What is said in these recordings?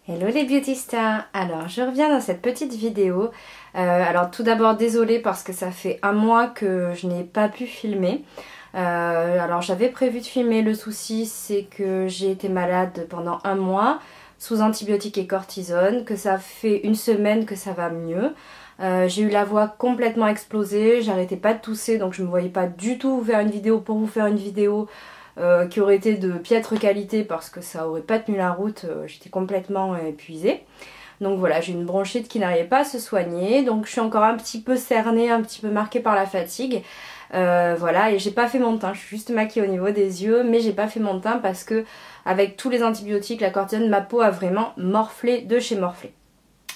Hello les beauty stars. Alors je reviens dans cette petite vidéo. Alors tout d'abord désolée parce que ça fait un mois que je n'ai pas pu filmer. Alors j'avais prévu de filmer, le souci c'est que j'ai été malade pendant un mois sous antibiotiques et cortisone, que ça fait une semaine que ça va mieux. J'ai eu la voix complètement explosée, j'arrêtais pas de tousser, donc je me voyais pas du tout faire une vidéo pour vous faire une vidéo qui aurait été de piètre qualité parce que ça aurait pas tenu la route, j'étais complètement épuisée. Donc voilà, j'ai une bronchite qui n'arrivait pas à se soigner, donc je suis encore un petit peu cernée, un petit peu marquée par la fatigue. Voilà, et j'ai pas fait mon teint, je suis juste maquillée au niveau des yeux, mais j'ai pas fait mon teint parce que avec tous les antibiotiques, la cortisone, ma peau a vraiment morflé de chez morflé.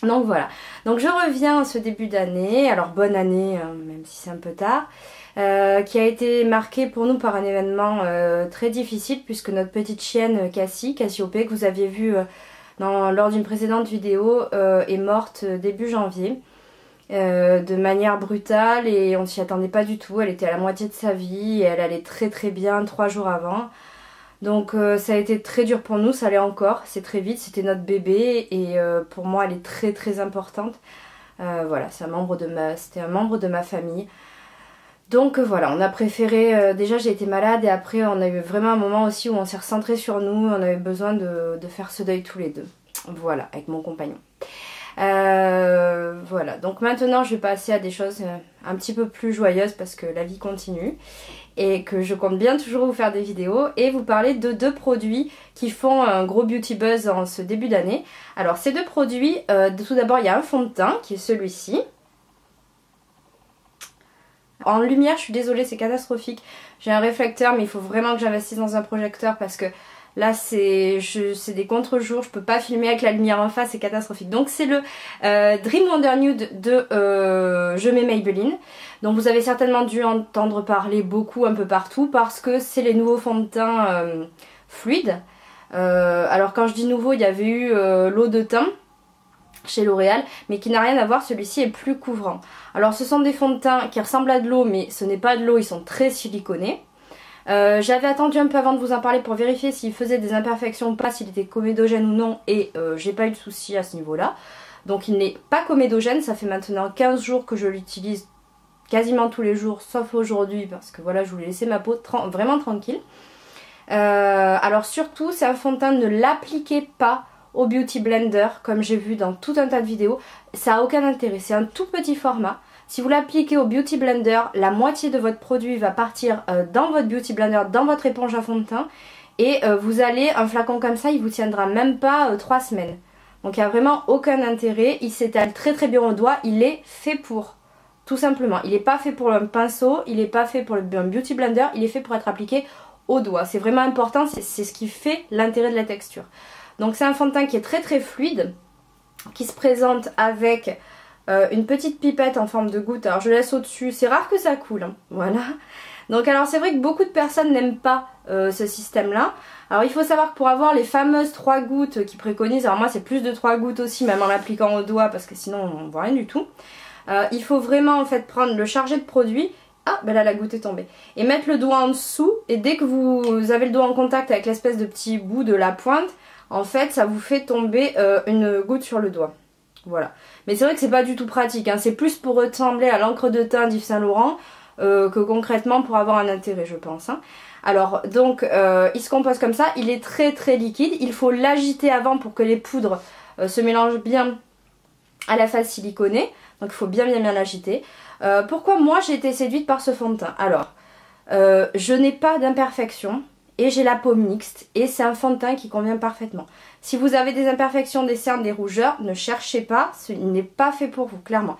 Donc voilà, donc je reviens à ce début d'année, alors bonne année, même si c'est un peu tard, qui a été marqué pour nous par un événement très difficile puisque notre petite chienne Cassiope, que vous aviez vu lors d'une précédente vidéo, est morte début janvier. De manière brutale et on s'y attendait pas du tout, elle était à la moitié de sa vie et elle allait très bien 3 jours avant. Donc ça a été très dur pour nous, ça allait encore, c'est très vite, c'était notre bébé et pour moi elle est très importante. Voilà, c'était un membre de ma famille. Donc voilà, on a préféré, déjà j'ai été malade et après on a eu vraiment un moment aussi où on s'est recentré sur nous, on avait besoin de faire ce deuil tous les deux. Voilà, avec mon compagnon. Voilà, donc maintenant je vais passer à des choses un petit peu plus joyeuses parce que la vie continue et que je compte bien toujours vous faire des vidéos et vous parler de 2 produits qui font un gros beauty buzz en ce début d'année. Alors ces 2 produits, tout d'abord il y a un fond de teint qui est celui-ci. En lumière, je suis désolée, c'est catastrophique. J'ai un réflecteur mais il faut vraiment que j'investisse dans un projecteur parce que là c'est des contre-jours, je peux pas filmer avec la lumière en face, c'est catastrophique. Donc c'est le Dream Wonder Nude de Je mets Maybelline. Donc vous avez certainement dû entendre parler beaucoup un peu partout parce que c'est les nouveaux fonds de teint fluides. Alors quand je dis nouveau, il y avait eu l'eau de teint chez L'Oréal, mais qui n'a rien à voir, celui-ci est plus couvrant. Alors ce sont des fonds de teint qui ressemblent à de l'eau, mais ce n'est pas de l'eau, ils sont très siliconés. J'avais attendu un peu avant de vous en parler pour vérifier s'il faisait des imperfections ou pas, s'il était comédogène ou non, et j'ai pas eu de souci à ce niveau-là. Donc il n'est pas comédogène, ça fait maintenant 15 jours que je l'utilise quasiment tous les jours, sauf aujourd'hui, parce que voilà, je voulais laisser ma peau vraiment tranquille. Alors surtout, c'est un fond de teint, ne l'appliquez pas au Beauty Blender, comme j'ai vu dans tout un tas de vidéos, ça a aucun intérêt, c'est un tout petit format. Si vous l'appliquez au Beauty Blender, la moitié de votre produit va partir dans votre Beauty Blender, dans votre éponge à fond de teint. Et vous allez, un flacon comme ça, il vous tiendra même pas 3 semaines. Donc il n'y a vraiment aucun intérêt. Il s'étale très bien au doigt. Il est fait pour, tout simplement. Il n'est pas fait pour un pinceau, il n'est pas fait pour un Beauty Blender. Il est fait pour être appliqué au doigt. C'est vraiment important, c'est ce qui fait l'intérêt de la texture. Donc c'est un fond de teint qui est très fluide, qui se présente avec une petite pipette en forme de goutte. Alors je laisse au-dessus, c'est rare que ça coule, hein. Voilà. Donc alors c'est vrai que beaucoup de personnes n'aiment pas ce système là. Alors il faut savoir que pour avoir les fameuses 3 gouttes qui préconisent, alors moi c'est plus de 3 gouttes aussi, même en l'appliquant au doigt parce que sinon on voit rien du tout. Il faut vraiment en fait prendre le chargé de produit. Ah ben là la goutte est tombée. Et mettre le doigt en dessous, et dès que vous avez le doigt en contact avec l'espèce de petit bout de la pointe, en fait ça vous fait tomber une goutte sur le doigt. Voilà. Mais c'est vrai que c'est pas du tout pratique, hein. C'est plus pour ressembler à l'encre de teint d'Yves Saint Laurent que concrètement pour avoir un intérêt, je pense, hein. Alors donc il se compose comme ça, il est très liquide, il faut l'agiter avant pour que les poudres se mélangent bien à la face siliconée, donc il faut bien l'agiter. Pourquoi moi j'ai été séduite par ce fond de teint? Alors je n'ai pas d'imperfection et j'ai la peau mixte et c'est un fond de teint qui convient parfaitement. Si vous avez des imperfections, des cernes, des rougeurs, ne cherchez pas, il n'est pas fait pour vous, clairement.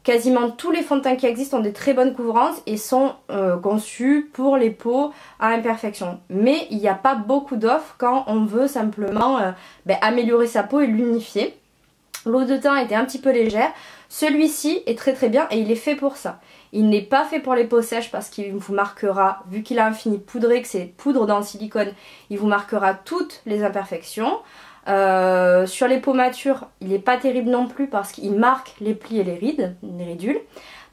Quasiment tous les fonds de teint qui existent ont des très bonnes couvrances et sont conçus pour les peaux à imperfection. Mais il n'y a pas beaucoup d'offres quand on veut simplement améliorer sa peau et l'unifier. L'eau de teint était un petit peu légère. Celui-ci est très bien et il est fait pour ça. Il n'est pas fait pour les peaux sèches parce qu'il vous marquera, vu qu'il a un fini poudré, que c'est poudre dans le silicone, il vous marquera toutes les imperfections. Sur les peaux matures, il n'est pas terrible non plus parce qu'il marque les plis et les rides, les ridules.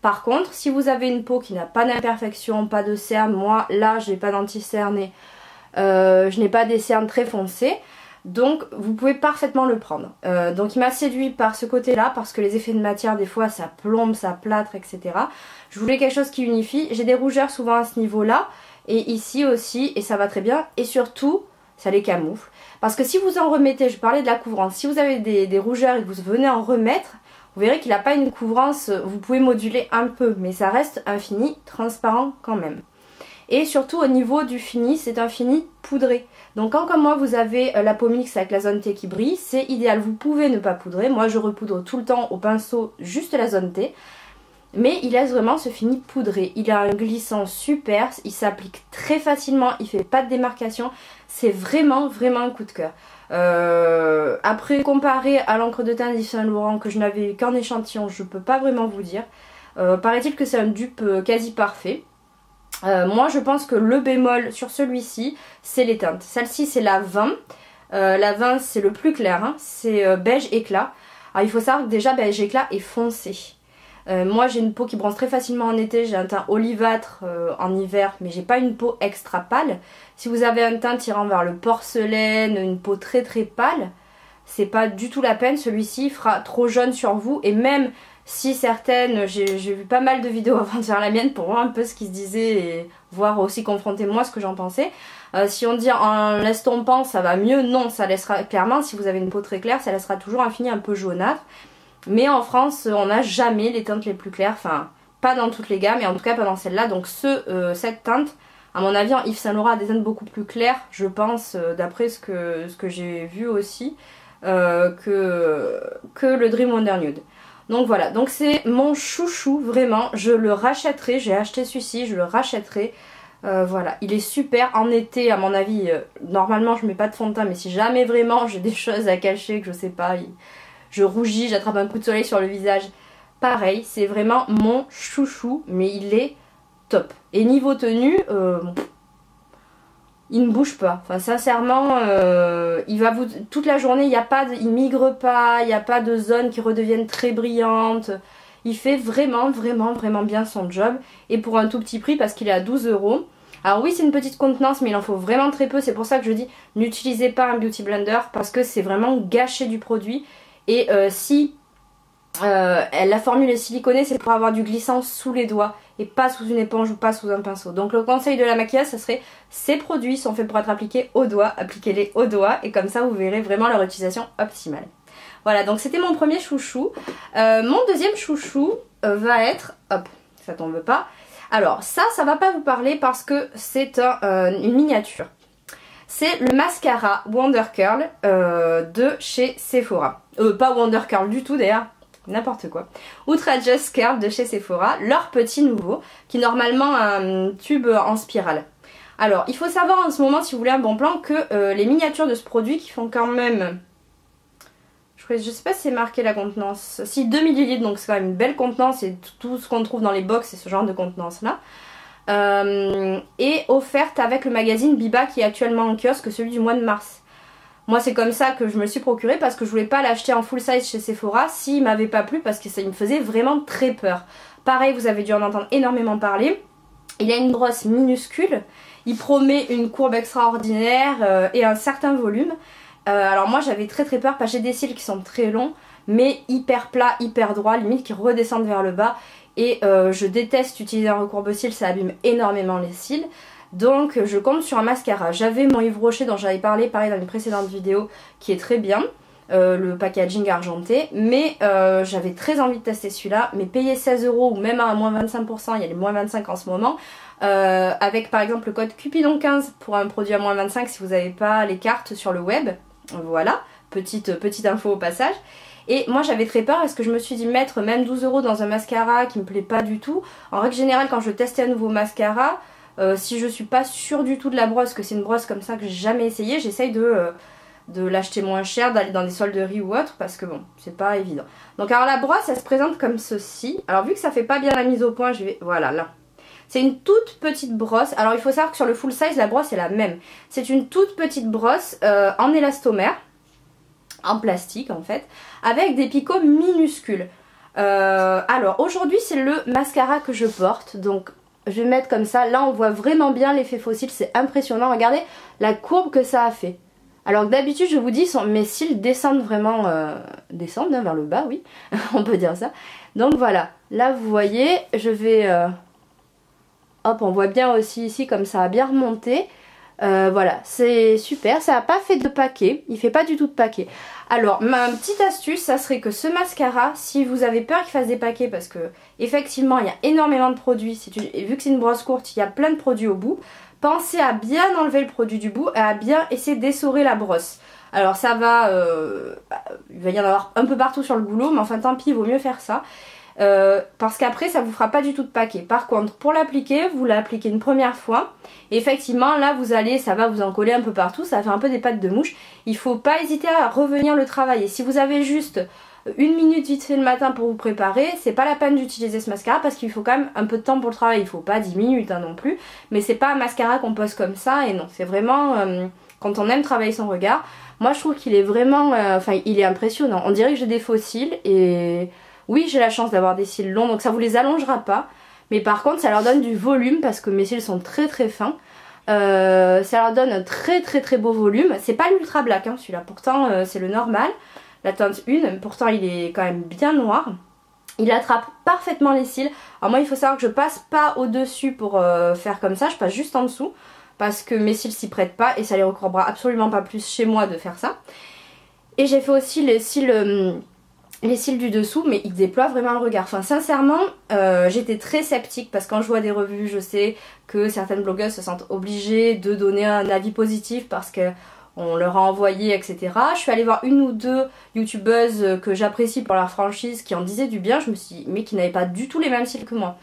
Par contre, si vous avez une peau qui n'a pas d'imperfection, pas de cernes, moi là je n'ai pas d'anti-cernes et je n'ai pas des cernes très foncées, Donc vous pouvez parfaitement le prendre. Donc il m'a séduit par ce côté là parce que les effets de matière des fois ça plombe, ça plâtre, etc. Je voulais quelque chose qui unifie. J'ai des rougeurs souvent à ce niveau là et ici aussi et ça va très bien et surtout ça les camoufle. Parce que si vous en remettez, je parlais de la couvrance, si vous avez des rougeurs et que vous venez en remettre, vous verrez qu'il n'a pas une couvrance, vous pouvez moduler un peu mais ça reste un fini transparent quand même. Et surtout au niveau du fini, c'est un fini poudré. Donc quand comme moi vous avez la peau mixte avec la zone T qui brille, c'est idéal. Vous pouvez ne pas poudrer. Moi je repoudre tout le temps au pinceau juste la zone T. Mais il laisse vraiment ce fini poudré. Il a un glissant super, il s'applique très facilement, il fait pas de démarcation. C'est vraiment un coup de cœur. Après comparé à l'encre de teint d'Yves Saint Laurent que je n'avais eu qu'en échantillon, je peux pas vraiment vous dire. Paraît-il que c'est un dupe quasi parfait. Moi je pense que le bémol sur celui-ci c'est les teintes. Celle-ci c'est la 20. La 20 c'est le plus clair, hein. C'est beige éclat. Alors il faut savoir que déjà beige éclat est foncé. Moi j'ai une peau qui bronze très facilement en été, j'ai un teint olivâtre en hiver mais j'ai pas une peau extra pâle. Si vous avez un teint tirant vers le porcelaine, une peau très pâle, c'est pas du tout la peine, celui-ci fera trop jaune sur vous et même si certaines, j'ai vu pas mal de vidéos avant de faire la mienne pour voir un peu ce qui se disait et voir aussi confronter moi ce que j'en pensais. Si on dit en l'estompant ça va mieux, non, ça laissera clairement, si vous avez une peau très claire, ça laissera toujours un fini un peu jaunâtre. Mais en France, on n'a jamais les teintes les plus claires, enfin pas dans toutes les gammes, et en tout cas pas dans celle-là. Donc cette teinte, à mon avis en Yves Saint Laurent a des teintes beaucoup plus claires, je pense, d'après ce que j'ai vu aussi, que le Dream Wonder Nude. Donc voilà, donc c'est mon chouchou, vraiment, je le rachèterai, j'ai acheté celui-ci, je le rachèterai. Voilà, il est super en été à mon avis, normalement je mets pas de fond de teint mais si jamais vraiment j'ai des choses à cacher que je sais pas, je rougis, j'attrape un coup de soleil sur le visage, pareil, c'est vraiment mon chouchou mais il est top. Et niveau tenue, il ne bouge pas, enfin sincèrement il va vous toute la journée, il migre pas, il n'y a pas de zones qui redeviennent très brillantes. Il fait vraiment bien son job et pour un tout petit prix parce qu'il est à 12 €. Alors oui c'est une petite contenance mais il en faut vraiment très peu, c'est pour ça que je dis n'utilisez pas un beauty blender parce que c'est vraiment gâcher du produit. Et si la formule est siliconée c'est pour avoir du glissant sous les doigts et pas sous une éponge ou pas sous un pinceau. Donc le conseil de la maquilleuse ça serait ces produits sont faits pour être appliqués aux doigts, appliquez-les aux doigts et comme ça vous verrez vraiment leur utilisation optimale. Voilà, donc c'était mon premier chouchou. Mon deuxième chouchou va être... Hop, ça tombe pas. Alors ça va pas vous parler parce que c'est une miniature. C'est le mascara Wonder Curl de chez Sephora. Pas Wonder Curl du tout d'ailleurs, n'importe quoi. Outrageous Curl de chez Sephora, leur petit nouveau, qui est normalement un tube en spirale. Alors, il faut savoir en ce moment, si vous voulez un bon plan, que les miniatures de ce produit qui font quand même... Je sais pas si c'est marqué la contenance. Si 2 ml, donc c'est quand même une belle contenance et tout ce qu'on trouve dans les box c'est ce genre de contenance là. Et offerte avec le magazine Biba qui est actuellement en kiosque, celui du mois de mars. Moi c'est comme ça que je me le suis procuré parce que je voulais pas l'acheter en full size chez Sephora s'il m'avait pas plu parce que ça me faisait vraiment très peur. Pareil, vous avez dû en entendre énormément parler. Il a une brosse minuscule, il promet une courbe extraordinaire et un certain volume. Alors moi j'avais très peur parce que j'ai des cils qui sont très longs mais hyper plats, hyper droits, limite qui redescendent vers le bas et je déteste utiliser un recourbe-cils, ça abîme énormément les cils. Donc je compte sur un mascara. J'avais mon Yves Rocher dont j'avais parlé pareil dans une précédente vidéo qui est très bien, le packaging argenté, mais j'avais très envie de tester celui-là, mais payer 16 € ou même à moins 25%, il y a les moins 25 en ce moment, avec par exemple le code Cupidon15 pour un produit à moins 25 si vous n'avez pas les cartes sur le web. Voilà, petite info au passage. Et moi j'avais très peur parce que je me suis dit mettre même 12 € dans un mascara qui me plaît pas du tout. En règle générale quand je testais un nouveau mascara, si je suis pas sûre du tout de la brosse, que c'est une brosse comme ça que j'ai jamais essayé, j'essaye de l'acheter moins cher, d'aller dans des solderies ou autre parce que bon, c'est pas évident. Donc alors la brosse elle se présente comme ceci. Alors vu que ça fait pas bien la mise au point, je vais... Voilà là. C'est une toute petite brosse. Alors il faut savoir que sur le full size la brosse est la même. C'est une toute petite brosse en élastomère, en plastique en fait, avec des picots minuscules. Alors aujourd'hui c'est le mascara que je porte, donc je vais mettre comme ça. Là on voit vraiment bien l'effet fossile, c'est impressionnant. Regardez la courbe que ça a fait. Alors que d'habitude je vous dis mes cils descendent vraiment descendent vers le bas, oui, on peut dire ça. Donc voilà, là vous voyez, je vais hop, on voit bien aussi ici comme ça a bien remonté. Voilà, c'est super, ça n'a pas fait de paquet, il fait pas du tout de paquet. Alors ma petite astuce, ça serait que ce mascara, si vous avez peur qu'il fasse des paquets, parce que effectivement il y a énormément de produits, et vu que c'est une brosse courte, il y a plein de produits au bout, pensez à bien enlever le produit du bout et à bien essayer d'essorer la brosse. Alors ça va, il va y en avoir un peu partout sur le goulot, mais enfin tant pis, il vaut mieux faire ça. Parce qu'après ça vous fera pas du tout de paquet. Par contre pour l'appliquer, vous l'appliquez une première fois et effectivement là vous allez, ça va vous en coller un peu partout, ça va faire un peu des pattes de mouche. Il faut pas hésiter à revenir le travailler. Si vous avez juste une minute vite fait le matin pour vous préparer, c'est pas la peine d'utiliser ce mascara parce qu'il faut quand même un peu de temps pour le travail. Il faut pas 10 minutes non plus, mais c'est pas un mascara qu'on pose comme ça et non, c'est vraiment quand on aime travailler son regard. Moi je trouve qu'il est vraiment, enfin il est impressionnant. On dirait que j'ai des faux cils et oui, j'ai la chance d'avoir des cils longs, donc ça vous les allongera pas. Mais par contre, ça leur donne du volume parce que mes cils sont très très fins. Ça leur donne un très très très beau volume. C'est pas l'ultra black hein, celui-là, pourtant c'est le normal. La teinte 1, pourtant il est quand même bien noir. Il attrape parfaitement les cils. Alors moi il faut savoir que je passe pas au-dessus pour faire comme ça, je passe juste en dessous. Parce que mes cils s'y prêtent pas et ça les recourbera absolument pas plus chez moi de faire ça. Et j'ai fait aussi les cils du dessous, mais ils déploient vraiment le regard. Enfin sincèrement j'étais très sceptique parce que quand je vois des revues, je sais que certaines blogueuses se sentent obligées de donner un avis positif parce que on leur a envoyé etc. Je suis allée voir une ou deux youtubeuses que j'apprécie pour leur franchise qui en disaient du bien, je me suis dit mais qui n'avaient pas du tout les mêmes cils que moi.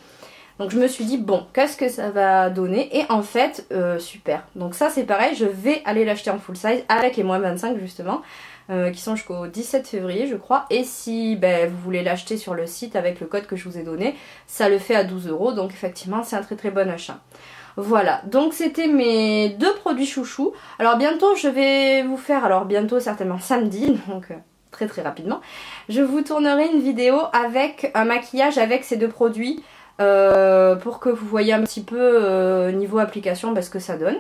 Donc je me suis dit bon, qu'est-ce que ça va donner? Et en fait super. Donc ça c'est pareil, je vais aller l'acheter en full size avec les moins 25 justement. Qui sont jusqu'au 17 février je crois, et si vous voulez l'acheter sur le site avec le code que je vous ai donné, ça le fait à 12 €, donc effectivement c'est un très très bon achat. Voilà, donc c'était mes deux produits chouchous. Alors bientôt je vais vous faire, alors bientôt certainement samedi, donc très très rapidement, je vous tournerai une vidéo avec un maquillage avec ces deux produits pour que vous voyez un petit peu niveau application ce que ça donne.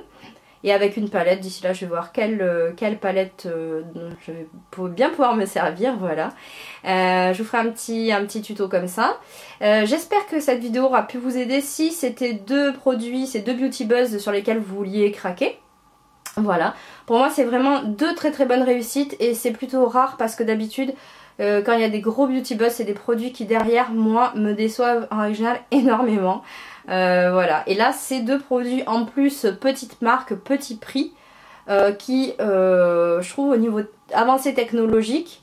Et avec une palette, d'ici là je vais voir quelle palette je vais bien pouvoir me servir, voilà. Je vous ferai un petit tuto comme ça. J'espère que cette vidéo aura pu vous aider si c'était deux produits, ces deux Beauty Buzz sur lesquels vous vouliez craquer. Voilà, pour moi c'est vraiment deux très très bonnes réussites et c'est plutôt rare parce que d'habitude quand il y a des gros Beauty Buzz, c'est des produits qui derrière moi me déçoivent en règle générale énormément. Voilà, et là c'est deux produits en plus petite marque, petit prix qui je trouve au niveau avancée technologique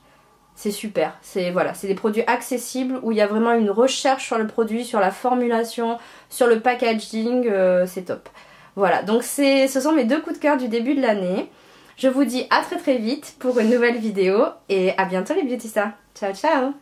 c'est super. Voilà, c'est des produits accessibles où il y a vraiment une recherche sur le produit, sur la formulation, sur le packaging, c'est top. Voilà, donc ce sont mes deux coups de cœur du début de l'année. Je vous dis à très très vite pour une nouvelle vidéo et à bientôt les beauty stars. Ciao ciao.